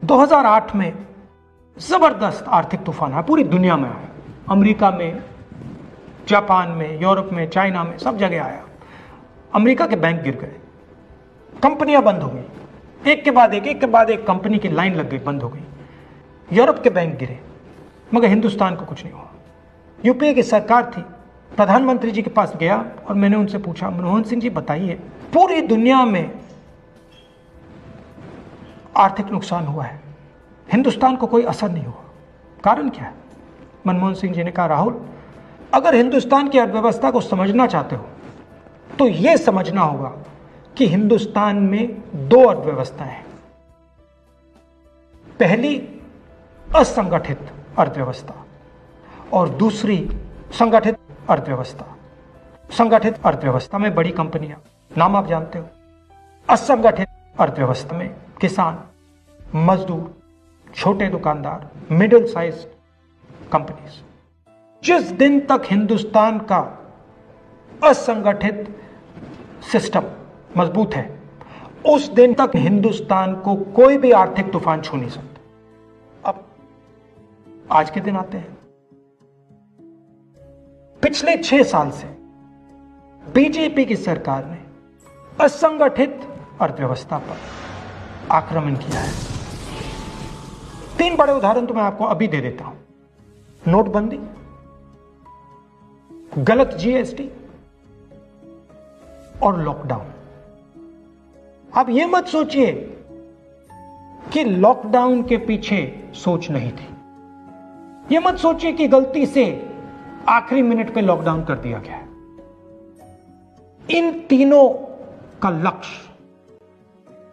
2008 में जबरदस्त आर्थिक तूफान आया, पूरी दुनिया में आया, अमेरिका में, जापान में, यूरोप में, चाइना में, सब जगह आया। अमेरिका के बैंक गिर गए, कंपनियां बंद हो गई, एक के बाद एक कंपनी की लाइन लग गई, बंद हो गई। यूरोप के बैंक गिरे, मगर हिंदुस्तान को कुछ नहीं हुआ। यूपीए की सरकार थी, प्रधानमंत्री जी के पास गया और मैंने उनसे पूछा, मनमोहन सिंह जी बताइए, पूरी दुनिया में आर्थिक नुकसान हुआ है, हिंदुस्तान को कोई असर नहीं हुआ, कारण क्या है? मनमोहन सिंह जी ने कहा, राहुल, अगर हिंदुस्तान की अर्थव्यवस्था को समझना चाहते हो तो यह समझना होगा कि हिंदुस्तान में दो अर्थव्यवस्थाएं हैं। पहली असंगठित अर्थव्यवस्था और दूसरी संगठित अर्थव्यवस्था। संगठित अर्थव्यवस्था में बड़ी कंपनियां, नाम आप जानते हो। असंगठित अर्थव्यवस्था में किसान, मजदूर, छोटे दुकानदार, मिडिल साइज कंपनीज। जिस दिन तक हिंदुस्तान का असंगठित सिस्टम मजबूत है, उस दिन तक हिंदुस्तान को कोई भी आर्थिक तूफान छू नहीं सकता। अब आज के दिन आते हैं। पिछले 6 साल से बीजेपी की सरकार ने असंगठित अर्थव्यवस्था पर आक्रमण किया है। 3 बड़े उदाहरण तो मैं आपको अभी दे देता हूं। नोटबंदी, गलत जीएसटी और लॉकडाउन। आप यह मत सोचिए कि लॉकडाउन के पीछे सोच नहीं थी। यह मत सोचिए कि गलती से आखिरी मिनट पे लॉकडाउन कर दिया गया है। इन तीनों का लक्ष्य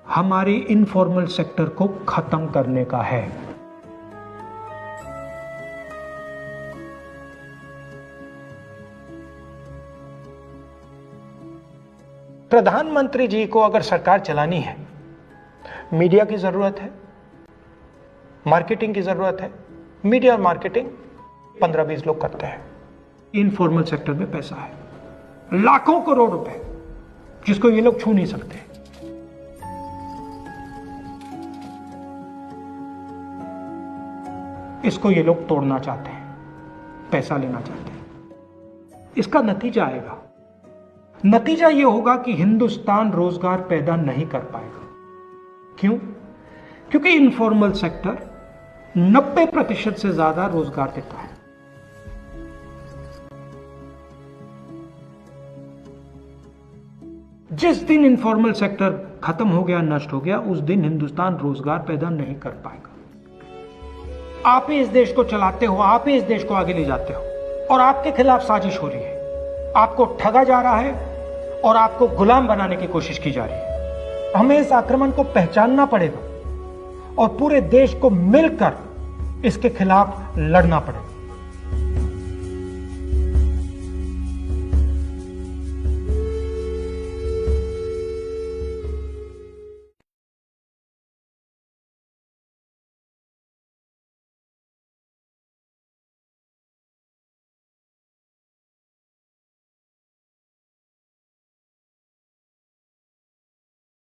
हमारे इनफॉर्मल सेक्टर को खत्म करने का है। प्रधानमंत्री जी को अगर सरकार चलानी है, मीडिया की जरूरत है, मार्केटिंग की जरूरत है। मीडिया और मार्केटिंग 15-20 लोग करते हैं। इनफॉर्मल सेक्टर में पैसा है, लाखों करोड़ रुपए, जिसको ये लोग छू नहीं सकते। इसको ये लोग तोड़ना चाहते हैं, पैसा लेना चाहते हैं। इसका नतीजा आएगा। नतीजा यह होगा कि हिंदुस्तान रोजगार पैदा नहीं कर पाएगा। क्यों? क्योंकि इनफॉर्मल सेक्टर 90% से ज्यादा रोजगार देता है। जिस दिन इनफॉर्मल सेक्टर खत्म हो गया, नष्ट हो गया, उस दिन हिंदुस्तान रोजगार पैदा नहीं कर पाएगा। आप ही इस देश को चलाते हो, आप ही इस देश को आगे ले जाते हो, और आपके खिलाफ साजिश हो रही है। आपको ठगा जा रहा है और आपको गुलाम बनाने की कोशिश की जा रही है। हमें इस आक्रमण को पहचानना पड़ेगा और पूरे देश को मिलकर इसके खिलाफ लड़ना पड़ेगा।